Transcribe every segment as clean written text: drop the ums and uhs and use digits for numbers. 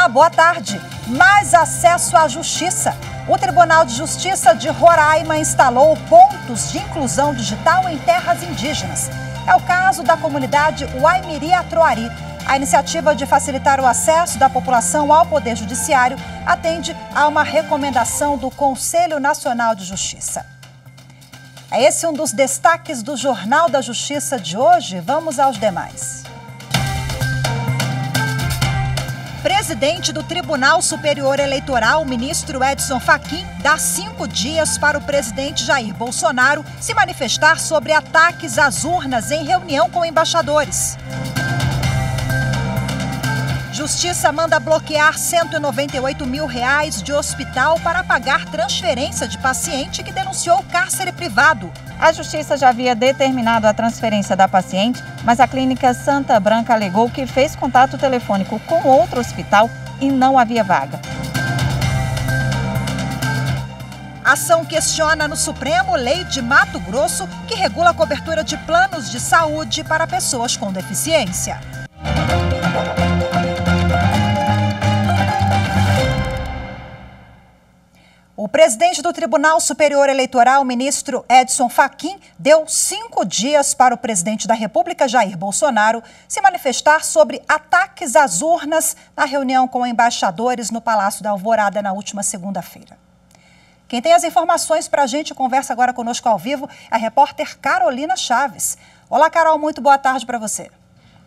Olá, boa tarde. Mais acesso à justiça. O Tribunal de Justiça de Roraima instalou pontos de inclusão digital em terras indígenas. É o caso da comunidade Waimiri-Atroari. A iniciativa de facilitar o acesso da população ao Poder Judiciário atende a uma recomendação do Conselho Nacional de Justiça. É esse um dos destaques do Jornal da Justiça de hoje. Vamos aos demais. Presidente do Tribunal Superior Eleitoral, ministro Edson Fachin, dá 5 dias para o presidente Jair Bolsonaro se manifestar sobre ataques às urnas em reunião com embaixadores. Justiça manda bloquear R$198 mil de hospital para pagar transferência de paciente que denunciou cárcere privado. A Justiça já havia determinado a transferência da paciente, mas a clínica Santa Branca alegou que fez contato telefônico com outro hospital e não havia vaga. Ação questiona no Supremo lei de Mato Grosso que regula a cobertura de planos de saúde para pessoas com deficiência. O presidente do Tribunal Superior Eleitoral, ministro Edson Fachin, deu 5 dias para o presidente da República, Jair Bolsonaro, se manifestar sobre ataques às urnas na reunião com embaixadores no Palácio da Alvorada na última segunda-feira. Quem tem as informações para a gente conversa agora conosco ao vivo é a repórter Carolina Chaves. Olá, Carol, muito boa tarde para você.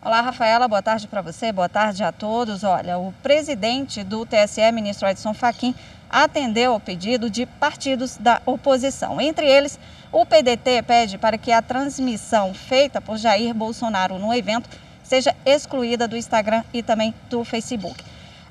Olá, Rafaela, boa tarde para você, boa tarde a todos. Olha, o presidente do TSE, ministro Edson Fachin, atendeu ao pedido de partidos da oposição. Entre eles, o PDT pede para que a transmissão feita por Jair Bolsonaro no evento seja excluída do Instagram e também do Facebook.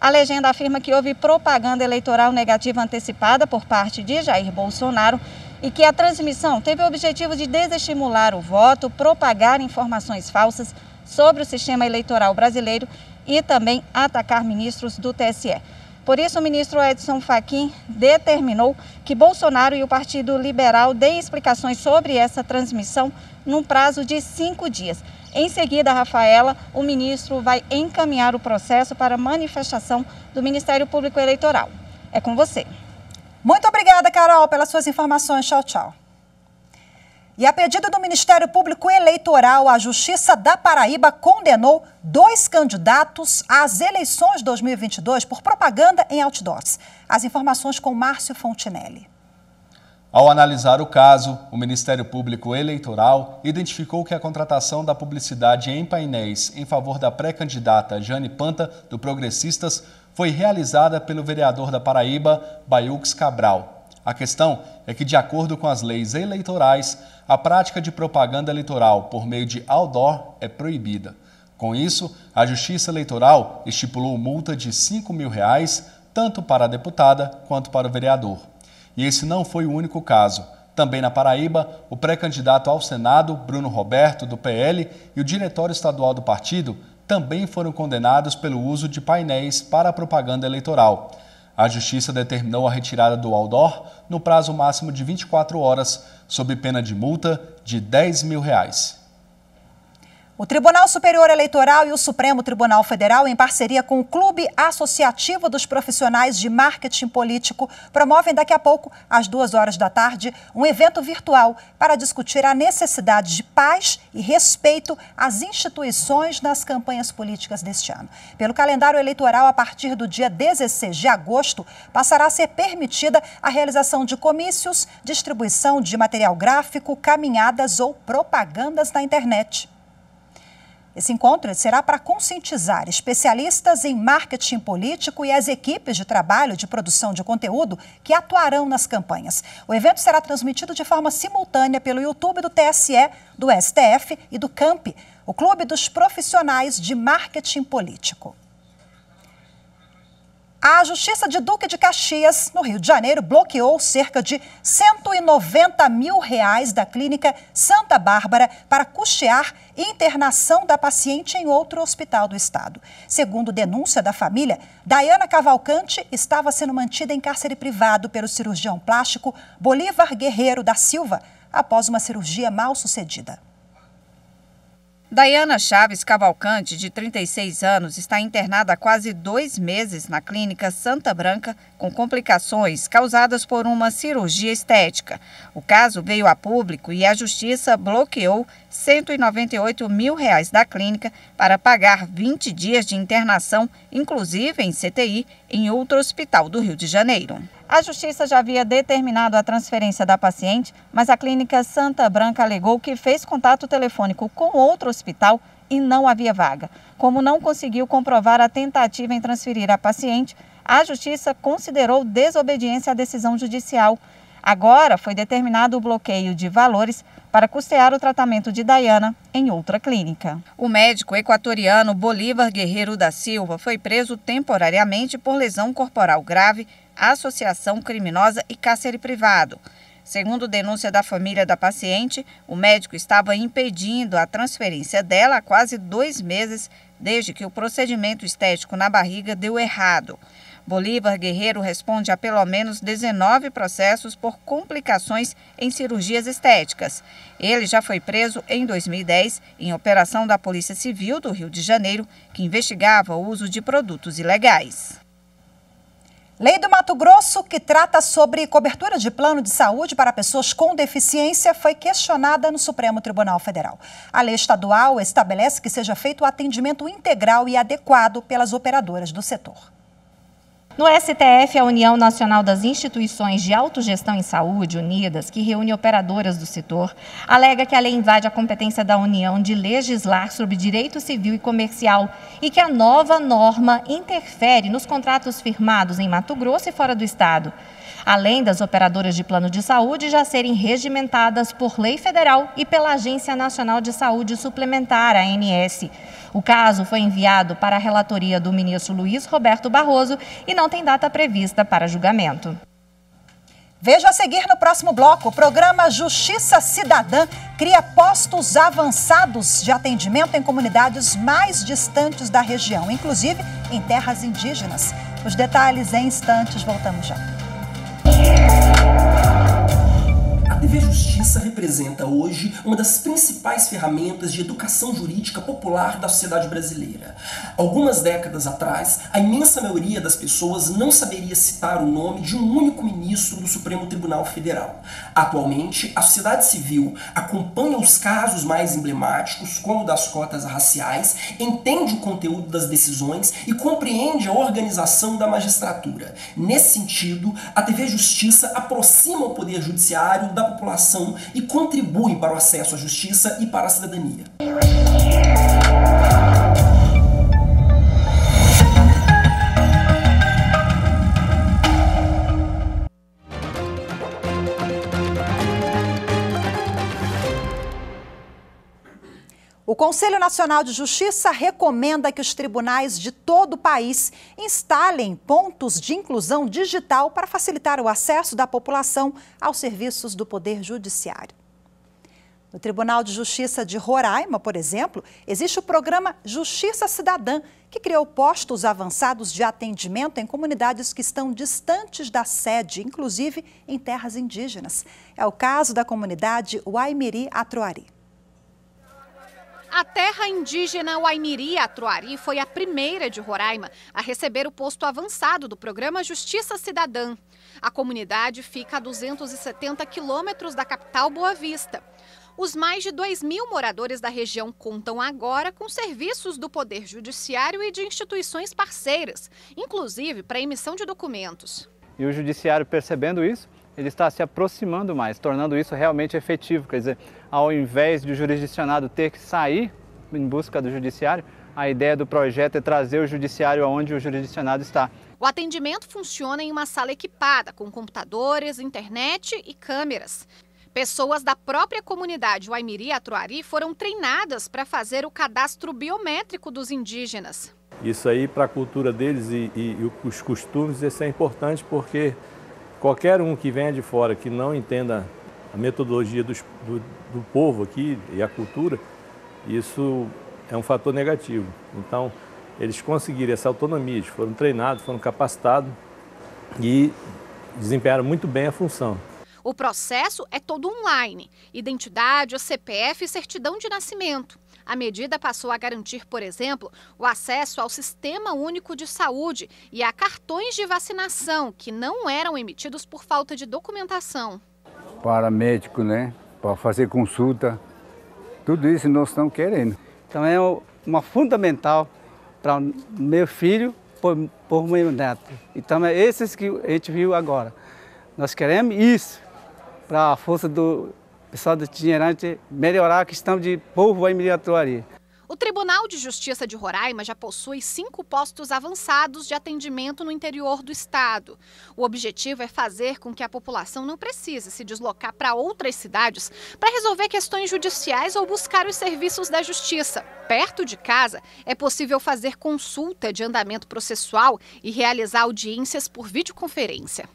A legenda afirma que houve propaganda eleitoral negativa antecipada por parte de Jair Bolsonaro e que a transmissão teve o objetivo de desestimular o voto, propagar informações falsas sobre o sistema eleitoral brasileiro e também atacar ministros do TSE. Por isso, o ministro Edson Fachin determinou que Bolsonaro e o Partido Liberal deem explicações sobre essa transmissão num prazo de 5 dias. Em seguida, Rafaela, o ministro vai encaminhar o processo para manifestação do Ministério Público Eleitoral. É com você. Muito obrigada, Carol, pelas suas informações. Tchau, tchau. E a pedido do Ministério Público Eleitoral, a Justiça da Paraíba condenou 2 candidatos às eleições de 2022 por propaganda em outdoors. As informações com Márcio Fontinelli. Ao analisar o caso, o Ministério Público Eleitoral identificou que a contratação da publicidade em painéis em favor da pré-candidata Jane Panta, do Progressistas, foi realizada pelo vereador da Paraíba, Baiux Cabral. A questão é que, de acordo com as leis eleitorais, a prática de propaganda eleitoral por meio de outdoor é proibida. Com isso, a Justiça Eleitoral estipulou multa de R$5 mil, tanto para a deputada quanto para o vereador. E esse não foi o único caso. Também na Paraíba, o pré-candidato ao Senado, Bruno Roberto, do PL, e o diretório estadual do partido também foram condenados pelo uso de painéis para a propaganda eleitoral. A Justiça determinou a retirada do outdoor no prazo máximo de 24 horas, sob pena de multa de R$10 mil. O Tribunal Superior Eleitoral e o Supremo Tribunal Federal, em parceria com o Clube Associativo dos Profissionais de Marketing Político, promovem daqui a pouco, às 14h, um evento virtual para discutir a necessidade de paz e respeito às instituições nas campanhas políticas deste ano. Pelo calendário eleitoral, a partir do dia 16 de agosto, passará a ser permitida a realização de comícios, distribuição de material gráfico, caminhadas ou propagandas na internet. Esse encontro será para conscientizar especialistas em marketing político e as equipes de trabalho de produção de conteúdo que atuarão nas campanhas. O evento será transmitido de forma simultânea pelo YouTube do TSE, do STF e do CAMP, o Clube dos Profissionais de Marketing Político. A Justiça de Duque de Caxias, no Rio de Janeiro, bloqueou cerca de R$190 mil da clínica Santa Bárbara para custear internação da paciente em outro hospital do estado. Segundo denúncia da família, Dayana Cavalcante estava sendo mantida em cárcere privado pelo cirurgião plástico Bolívar Guerreiro da Silva após uma cirurgia mal sucedida. Daiana Chaves Cavalcante, de 36 anos, está internada há quase 2 meses na clínica Santa Branca com complicações causadas por uma cirurgia estética. O caso veio a público e a Justiça bloqueou R$ 198 mil da clínica para pagar 20 dias de internação, inclusive em CTI, em outro hospital do Rio de Janeiro. A Justiça já havia determinado a transferência da paciente, mas a clínica Santa Branca alegou que fez contato telefônico com outro hospital e não havia vaga. Como não conseguiu comprovar a tentativa em transferir a paciente, a Justiça considerou desobediência à decisão judicial. Agora foi determinado o bloqueio de valores para custear o tratamento de Daiana em outra clínica. O médico equatoriano Bolívar Guerreiro da Silva foi preso temporariamente por lesão corporal grave, associação criminosa e cárcere privado. Segundo denúncia da família da paciente, o médico estava impedindo a transferência dela há quase 2 meses, desde que o procedimento estético na barriga deu errado. Bolívar Guerreiro responde a pelo menos 19 processos por complicações em cirurgias estéticas. Ele já foi preso em 2010 em operação da Polícia Civil do Rio de Janeiro, que investigava o uso de produtos ilegais. Lei do Mato Grosso, que trata sobre cobertura de plano de saúde para pessoas com deficiência, foi questionada no Supremo Tribunal Federal. A lei estadual estabelece que seja feito o atendimento integral e adequado pelas operadoras do setor. No STF, a União Nacional das Instituições de Autogestão em Saúde, Unidas, que reúne operadoras do setor, alega que a lei invade a competência da União de legislar sobre direito civil e comercial e que a nova norma interfere nos contratos firmados em Mato Grosso e fora do estado, além das operadoras de plano de saúde já serem regimentadas por lei federal e pela Agência Nacional de Saúde Suplementar, a ANS. O caso foi enviado para a relatoria do ministro Luiz Roberto Barroso e não tem data prevista para julgamento. Veja a seguir no próximo bloco. O programa Justiça Cidadã cria postos avançados de atendimento em comunidades mais distantes da região, inclusive em terras indígenas. Os detalhes em instantes, voltamos já. A TV Justiça representa hoje uma das principais ferramentas de educação jurídica popular da sociedade brasileira. Algumas décadas atrás, a imensa maioria das pessoas não saberia citar o nome de um único ministro do Supremo Tribunal Federal. Atualmente, a sociedade civil acompanha os casos mais emblemáticos, como o das cotas raciais, entende o conteúdo das decisões e compreende a organização da magistratura. Nesse sentido, a TV Justiça aproxima o Poder Judiciário da população e contribui para o acesso à justiça e para a cidadania. O Conselho Nacional de Justiça recomenda que os tribunais de todo o país instalem pontos de inclusão digital para facilitar o acesso da população aos serviços do Poder Judiciário. No Tribunal de Justiça de Roraima, por exemplo, existe o programa Justiça Cidadã, que criou postos avançados de atendimento em comunidades que estão distantes da sede, inclusive em terras indígenas. É o caso da comunidade Waimiri-Atroari. A terra indígena Waimiri-Atroari foi a primeira de Roraima a receber o posto avançado do programa Justiça Cidadã. A comunidade fica a 270 quilômetros da capital Boa Vista. Os mais de 2.000 moradores da região contam agora com serviços do Poder Judiciário e de instituições parceiras, inclusive para emissão de documentos. E o Judiciário, percebendo isso, ele está se aproximando mais, tornando isso realmente efetivo. Quer dizer, ao invés de o jurisdicionado ter que sair em busca do judiciário, a ideia do projeto é trazer o judiciário aonde o jurisdicionado está. O atendimento funciona em uma sala equipada, com computadores, internet e câmeras. Pessoas da própria comunidade Waimiri-Atroari foram treinadas para fazer o cadastro biométrico dos indígenas. Isso aí, para a cultura deles e os costumes, isso é importante porque qualquer um que venha de fora, que não entenda a metodologia do povo aqui e a cultura, isso é um fator negativo. Então, eles conseguiram essa autonomia, eles foram treinados, foram capacitados e desempenharam muito bem a função. O processo é todo online: identidade, CPF e certidão de nascimento. A medida passou a garantir, por exemplo, o acesso ao Sistema Único de Saúde e a cartões de vacinação, que não eram emitidos por falta de documentação. Para médico, né? Para fazer consulta, tudo isso nós estamos querendo. Então é uma fundamental para meu filho, por meu neto. Então é esses que a gente viu agora. Nós queremos isso para a força do pessoal do itinerante melhorar a questão de povo em Atuari. O Tribunal de Justiça de Roraima já possui 5 postos avançados de atendimento no interior do estado. O objetivo é fazer com que a população não precise se deslocar para outras cidades para resolver questões judiciais ou buscar os serviços da justiça. Perto de casa, é possível fazer consulta de andamento processual e realizar audiências por videoconferência.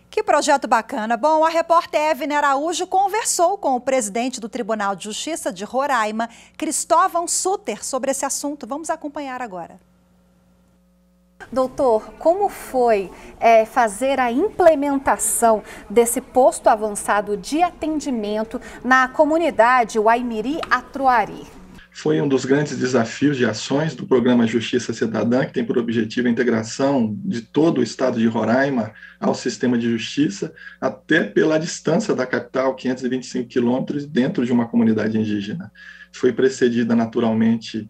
Que projeto bacana. Bom, a repórter Evne Araújo conversou com o presidente do Tribunal de Justiça de Roraima, Cristóvão Sutter, sobre esse assunto. Vamos acompanhar agora. Doutor, como foi fazer a implementação desse posto avançado de atendimento na comunidade Waimiri Atuari? Foi um dos grandes desafios de ações do programa Justiça Cidadã, que tem por objetivo a integração de todo o estado de Roraima ao sistema de justiça, até pela distância da capital, 525 quilômetros, dentro de uma comunidade indígena. Foi precedida naturalmente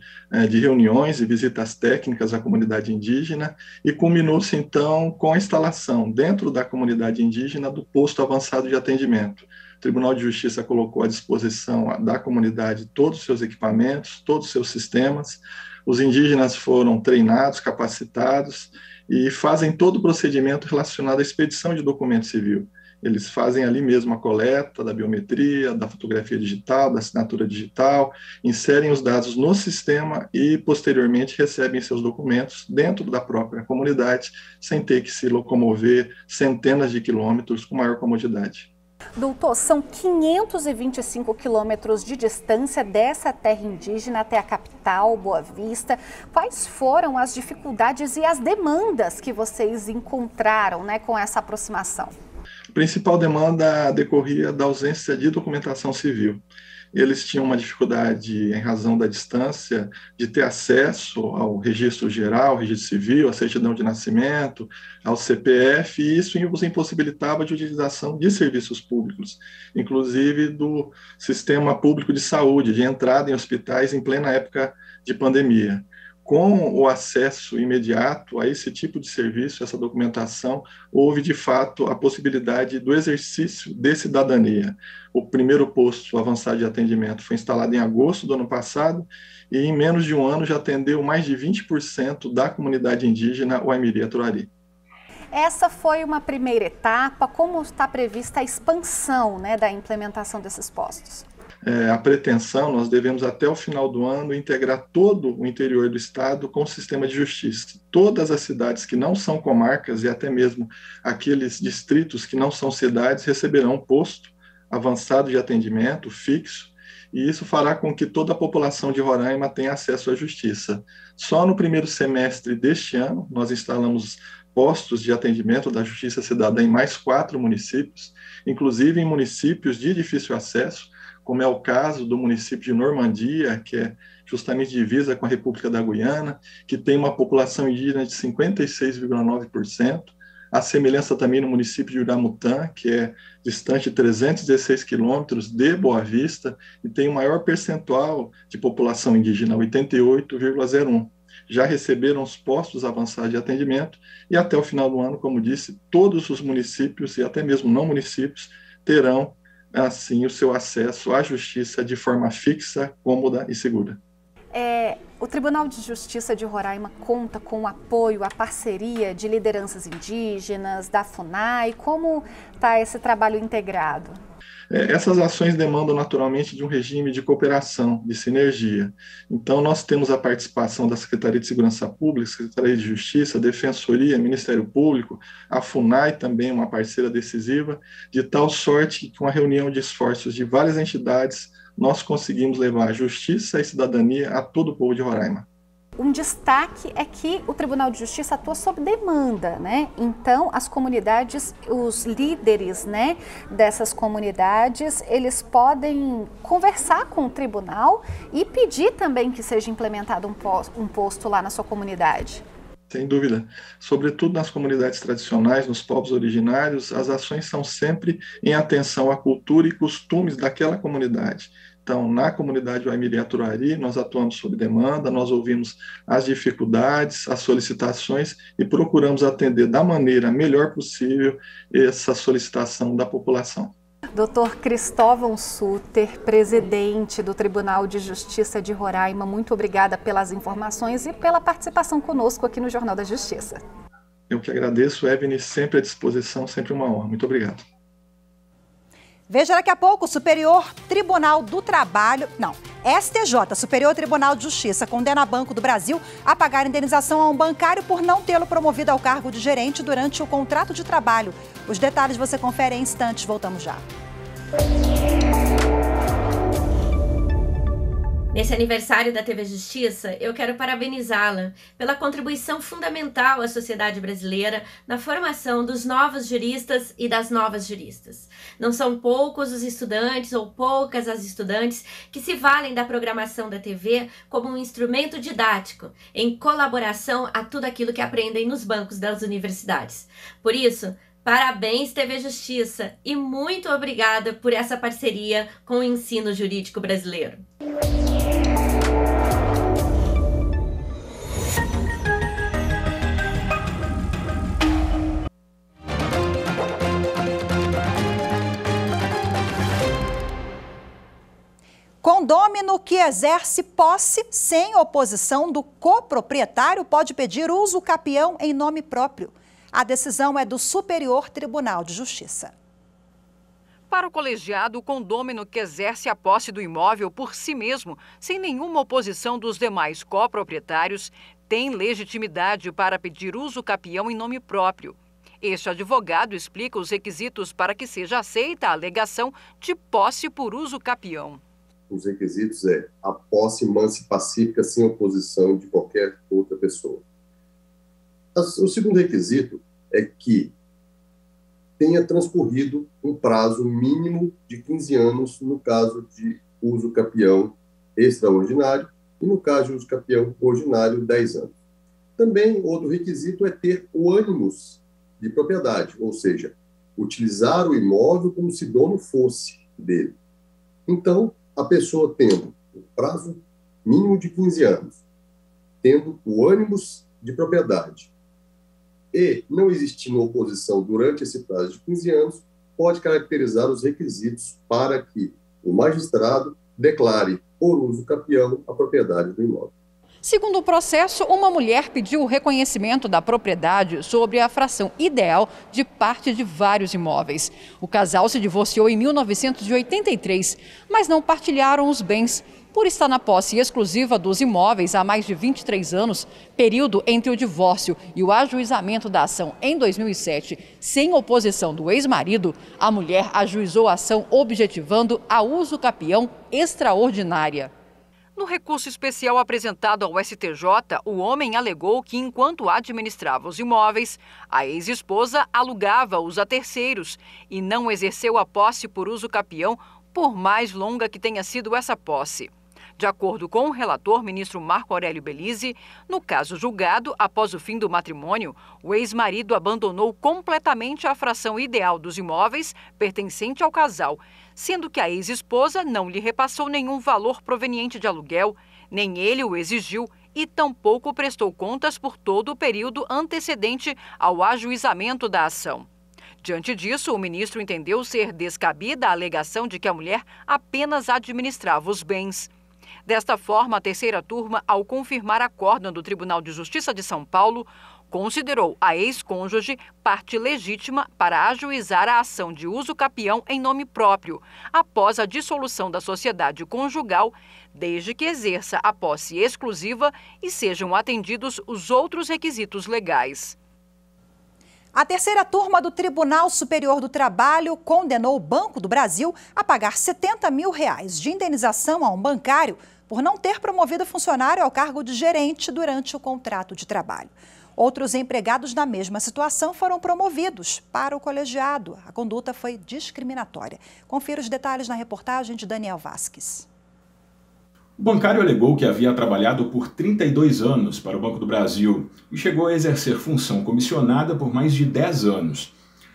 de reuniões e visitas técnicas à comunidade indígena e culminou-se então com a instalação dentro da comunidade indígena do posto avançado de atendimento. O Tribunal de Justiça colocou à disposição da comunidade todos os seus equipamentos, todos os seus sistemas. Os indígenas foram treinados, capacitados e fazem todo o procedimento relacionado à expedição de documento civil. Eles fazem ali mesmo a coleta da biometria, da fotografia digital, da assinatura digital, inserem os dados no sistema e, posteriormente, recebem seus documentos dentro da própria comunidade, sem ter que se locomover centenas de quilômetros com maior comodidade. Doutor, são 525 quilômetros de distância dessa terra indígena até a capital, Boa Vista. Quais foram as dificuldades e as demandas que vocês encontraram, com essa aproximação? A principal demanda decorria da ausência de documentação civil. Eles tinham uma dificuldade, em razão da distância, de ter acesso ao registro geral, ao registro civil, à certidão de nascimento, ao CPF, e isso os impossibilitava de utilização de serviços públicos, inclusive do sistema público de saúde, de entrada em hospitais em plena época de pandemia. Com o acesso imediato a esse tipo de serviço, essa documentação, houve, de fato, a possibilidade do exercício de cidadania. O primeiro posto avançado de atendimento foi instalado em agosto do ano passado e, em menos de um ano, já atendeu mais de 20% da comunidade indígena Waimiri Atuari. Essa foi uma primeira etapa. Como está prevista a expansão da implementação desses postos? A pretensão, nós devemos até o final do ano integrar todo o interior do estado com o sistema de justiça. Todas as cidades que não são comarcas e até mesmo aqueles distritos que não são cidades receberão um posto avançado de atendimento fixo, e isso fará com que toda a população de Roraima tenha acesso à justiça. Só no primeiro semestre deste ano, nós instalamos postos de atendimento da Justiça Cidadã em mais 4 municípios, inclusive em municípios de difícil acesso, como é o caso do município de Normandia, que é justamente divisa com a República da Guiana, que tem uma população indígena de 56,9%, a semelhança também no município de Uramutã, que é distante 316 quilômetros de Boa Vista, e tem o maior percentual de população indígena, 88,01%. Já receberam os postos avançados de atendimento, e até o final do ano, como disse, todos os municípios, e até mesmo não municípios, terão assim o seu acesso à justiça de forma fixa, cômoda e segura. O Tribunal de Justiça de Roraima conta com o apoio, a parceria de lideranças indígenas, da FUNAI. Como está esse trabalho integrado? Essas ações demandam naturalmente de um regime de cooperação, de sinergia. Então, nós temos a participação da Secretaria de Segurança Pública, Secretaria de Justiça, Defensoria, Ministério Público, a FUNAI também, uma parceira decisiva, de tal sorte que, com a reunião de esforços de várias entidades, nós conseguimos levar a justiça e cidadania a todo o povo de Roraima. Um destaque é que o Tribunal de Justiça atua sob demanda, né? Então, as comunidades, os líderes, né, dessas comunidades, eles podem conversar com o tribunal e pedir também que seja implementado um posto lá na sua comunidade. Sem dúvida. Sobretudo nas comunidades tradicionais, nos povos originários, as ações são sempre em atenção à cultura e costumes daquela comunidade. Então, na comunidade Waimiri-Aturuari, nós atuamos sob demanda, nós ouvimos as dificuldades, as solicitações e procuramos atender da maneira melhor possível essa solicitação da população. Dr. Cristóvão Sutter, presidente do Tribunal de Justiça de Roraima, muito obrigada pelas informações e pela participação conosco aqui no Jornal da Justiça. Eu que agradeço, Evne, sempre à disposição, sempre uma honra. Muito obrigado. Veja daqui a pouco o Superior Tribunal do Trabalho, STJ, Superior Tribunal de Justiça, condena Banco do Brasil a pagar indenização a um bancário por não tê-lo promovido ao cargo de gerente durante o contrato de trabalho. Os detalhes você confere em instantes, voltamos já. Nesse aniversário da TV Justiça, eu quero parabenizá-la pela contribuição fundamental à sociedade brasileira na formação dos novos juristas e das novas juristas. Não são poucos os estudantes ou poucas as estudantes que se valem da programação da TV como um instrumento didático, em colaboração a tudo aquilo que aprendem nos bancos das universidades. Por isso, parabéns, TV Justiça, e muito obrigada por essa parceria com o ensino jurídico brasileiro. Condômino que exerce posse sem oposição do coproprietário pode pedir uso capião em nome próprio. A decisão é do Superior Tribunal de Justiça. Para o colegiado, o condômino que exerce a posse do imóvel por si mesmo, sem nenhuma oposição dos demais coproprietários, tem legitimidade para pedir uso capião em nome próprio. Este advogado explica os requisitos para que seja aceita a alegação de posse por uso capião. Os requisitos é a posse mansa e pacífica sem oposição de qualquer outra pessoa. O segundo requisito é que tenha transcorrido um prazo mínimo de 15 anos no caso de uso capião extraordinário e no caso de uso capião ordinário, 10 anos. Também, outro requisito é ter o ânimos de propriedade, ou seja, utilizar o imóvel como se dono fosse dele. Então, a pessoa tendo o prazo mínimo de 15 anos, tendo o ânimos de propriedade e não existindo oposição durante esse prazo de 15 anos, pode caracterizar os requisitos para que o magistrado declare por uso capião a propriedade do imóvel. Segundo o processo, uma mulher pediu o reconhecimento da propriedade sobre a fração ideal de parte de vários imóveis. O casal se divorciou em 1983, mas não partilharam os bens. Por estar na posse exclusiva dos imóveis há mais de 23 anos, período entre o divórcio e o ajuizamento da ação em 2007, sem oposição do ex-marido, a mulher ajuizou a ação objetivando a uso capião extraordinária. No recurso especial apresentado ao STJ, o homem alegou que, enquanto administrava os imóveis, a ex-esposa alugava-os a terceiros e não exerceu a posse por uso capião, por mais longa que tenha sido essa posse. De acordo com o relator, ministro Marco Aurélio Belize, no caso julgado, após o fim do matrimônio, o ex-marido abandonou completamente a fração ideal dos imóveis pertencente ao casal, sendo que a ex-esposa não lhe repassou nenhum valor proveniente de aluguel, nem ele o exigiu e tampouco prestou contas por todo o período antecedente ao ajuizamento da ação. Diante disso, o ministro entendeu ser descabida a alegação de que a mulher apenas administrava os bens. Desta forma, a terceira turma, ao confirmar acórdão do Tribunal de Justiça de São Paulo, considerou a ex-cônjuge parte legítima para ajuizar a ação de uso capião em nome próprio, após a dissolução da sociedade conjugal, desde que exerça a posse exclusiva e sejam atendidos os outros requisitos legais. A terceira turma do Tribunal Superior do Trabalho condenou o Banco do Brasil a pagar R$70 mil de indenização a um bancário por não ter promovido funcionário ao cargo de gerente durante o contrato de trabalho. Outros empregados na mesma situação foram promovidos para o colegiado. A conduta foi discriminatória. Confira os detalhes na reportagem de Daniel Vasques. O bancário alegou que havia trabalhado por 32 anos para o Banco do Brasil e chegou a exercer função comissionada por mais de 10 anos.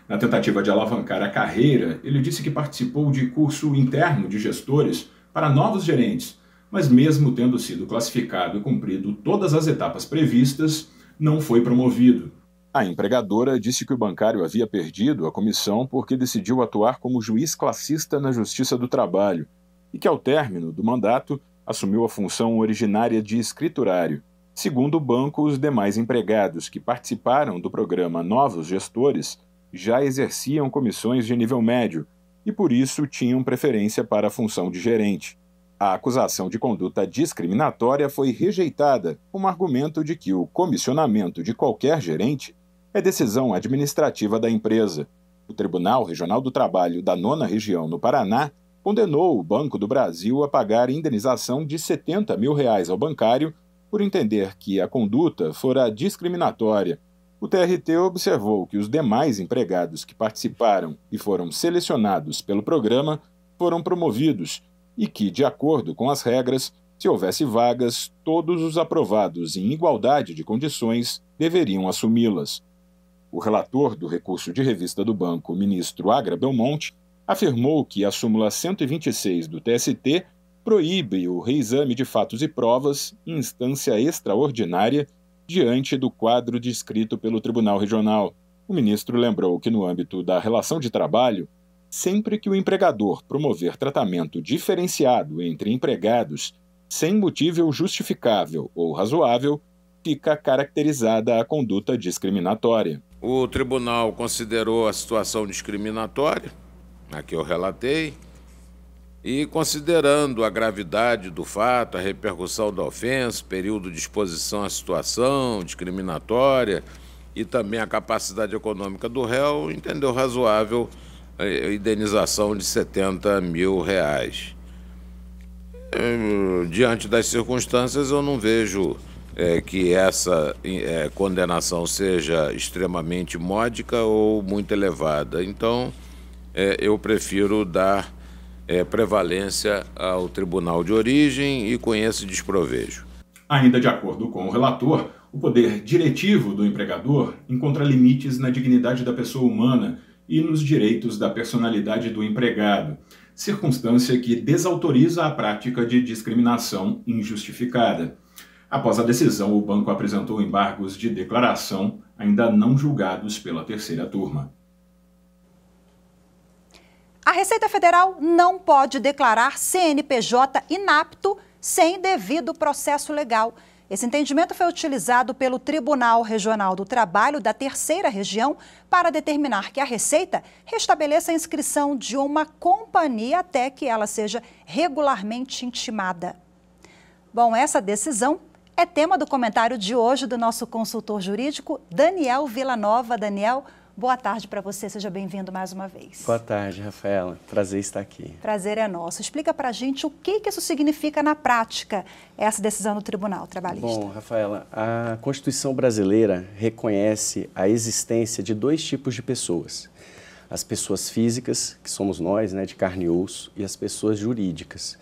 Na tentativa de alavancar a carreira, ele disse que participou de curso interno de gestores para novos gerentes, mas mesmo tendo sido classificado e cumprido todas as etapas previstas, não foi promovido. A empregadora disse que o bancário havia perdido a comissão porque decidiu atuar como juiz classista na Justiça do Trabalho e que, ao término do mandato, assumiu a função originária de escriturário. Segundo o banco, os demais empregados que participaram do programa Novos Gestores já exerciam comissões de nível médio e, por isso, tinham preferência para a função de gerente. A acusação de conduta discriminatória foi rejeitada como argumento de que o comissionamento de qualquer gerente é decisão administrativa da empresa. O Tribunal Regional do Trabalho da 9ª Região no Paraná condenou o Banco do Brasil a pagar indenização de R$ 70 mil ao bancário por entender que a conduta fora discriminatória. O TRT observou que os demais empregados que participaram e foram selecionados pelo programa foram promovidos e que, de acordo com as regras, se houvesse vagas, todos os aprovados em igualdade de condições deveriam assumi-las. O relator do recurso de revista do banco, ministro Agra Belmonte, afirmou que a súmula 126 do TST proíbe o reexame de fatos e provas em instância extraordinária diante do quadro descrito pelo Tribunal Regional. O ministro lembrou que, no âmbito da relação de trabalho, sempre que o empregador promover tratamento diferenciado entre empregados sem motivo justificável ou razoável, fica caracterizada a conduta discriminatória. O tribunal considerou a situação discriminatória, a que eu relatei, e considerando a gravidade do fato, a repercussão da ofensa, período de exposição à situação discriminatória e também a capacidade econômica do réu, entendeu razoável a indenização de R$ 70 mil. Diante das circunstâncias, eu não vejo que essa condenação seja extremamente módica ou muito elevada. Então, eu prefiro dar prevalência ao tribunal de origem e com esse desprovejo. Ainda de acordo com o relator, o poder diretivo do empregador encontra limites na dignidade da pessoa humana e nos direitos da personalidade do empregado, circunstância que desautoriza a prática de discriminação injustificada. Após a decisão, o banco apresentou embargos de declaração ainda não julgados pela terceira turma. A Receita Federal não pode declarar CNPJ inapto sem devido processo legal. Esse entendimento foi utilizado pelo Tribunal Regional do Trabalho da 3ª Região para determinar que a Receita restabeleça a inscrição de uma companhia até que ela seja regularmente intimada. Bom, essa decisão é tema do comentário de hoje do nosso consultor jurídico, Daniel Villanova. Daniel, boa tarde para você, seja bem-vindo mais uma vez. Boa tarde, Rafaela. Prazer estar aqui. Prazer é nosso. Explica para a gente o que isso significa na prática, essa decisão do Tribunal Trabalhista. Bom, Rafaela, a Constituição brasileira reconhece a existência de 2 tipos de pessoas. As pessoas físicas, que somos nós, de carne e osso, e as pessoas jurídicas.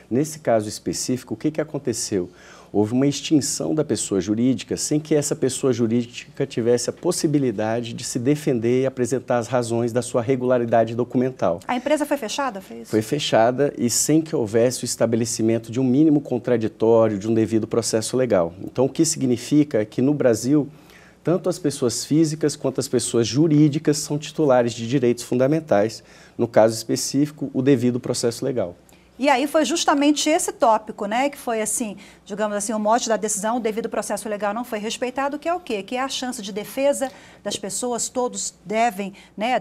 Nesse caso específico, o que aconteceu? Houve uma extinção da pessoa jurídica sem que essa pessoa jurídica tivesse a possibilidade de se defender e apresentar as razões da sua regularidade documental. A empresa foi fechada, foi isso? Foi fechada e sem que houvesse o estabelecimento de um mínimo contraditório, de um devido processo legal. Então, o que significa é que no Brasil, tanto as pessoas físicas quanto as pessoas jurídicas são titulares de direitos fundamentais, no caso específico, o devido processo legal. E aí foi justamente esse tópico, que foi assim, digamos assim, o mote da decisão, o devido processo legal não foi respeitado, que é o quê? Que é a chance de defesa das pessoas, todos devem,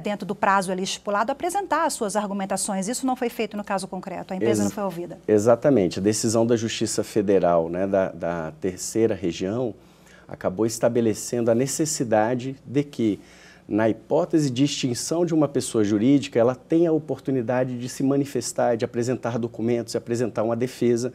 dentro do prazo ali estipulado, apresentar as suas argumentações. Isso não foi feito no caso concreto, a empresa não foi ouvida. Exatamente. A decisão da Justiça Federal, da 3ª Região, acabou estabelecendo a necessidade de que, na hipótese de extinção de uma pessoa jurídica, ela tem a oportunidade de se manifestar, de apresentar documentos, de apresentar uma defesa,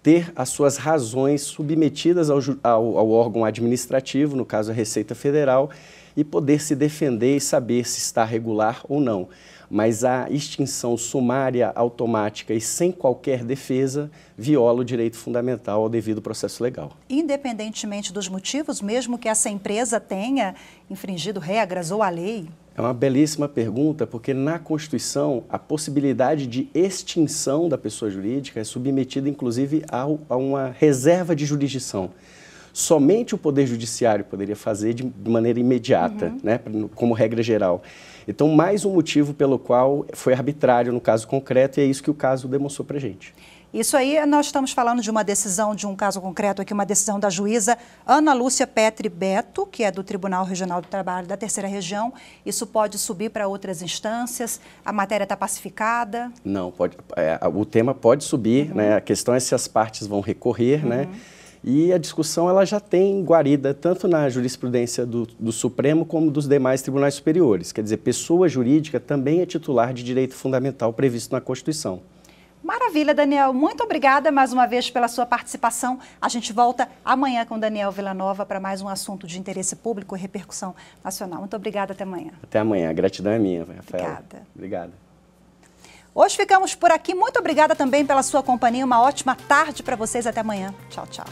ter as suas razões submetidas ao órgão administrativo, no caso a Receita Federal, e poder se defender e saber se está regular ou não. Mas a extinção sumária, automática e sem qualquer defesa viola o direito fundamental ao devido processo legal. Independentemente dos motivos, mesmo que essa empresa tenha infringido regras ou a lei? É uma belíssima pergunta, porque na Constituição a possibilidade de extinção da pessoa jurídica é submetida, inclusive, a uma reserva de jurisdição. Somente o Poder Judiciário poderia fazer de maneira imediata, né, como regra geral. Então, mais um motivo pelo qual foi arbitrário no caso concreto, e é isso que o caso demonstrou para a gente. Isso aí, nós estamos falando de uma decisão, de um caso concreto aqui, uma decisão da juíza Ana Lúcia Petri Beto, que é do Tribunal Regional do Trabalho da Terceira Região. Isso pode subir para outras instâncias? A matéria está pacificada? Não, pode, o tema pode subir, né? A questão é se as partes vão recorrer, né? E a discussão ela já tem guarida tanto na jurisprudência do Supremo como dos demais tribunais superiores. Quer dizer, pessoa jurídica também é titular de direito fundamental previsto na Constituição. Maravilha, Daniel. Muito obrigada mais uma vez pela sua participação. A gente volta amanhã com Daniel Villanova para mais um assunto de interesse público e repercussão nacional. Muito obrigada, até amanhã. Até amanhã. A gratidão é minha, Rafael. Obrigada. Obrigado. Hoje ficamos por aqui. Muito obrigada também pela sua companhia. Uma ótima tarde para vocês. Até amanhã. Tchau, tchau.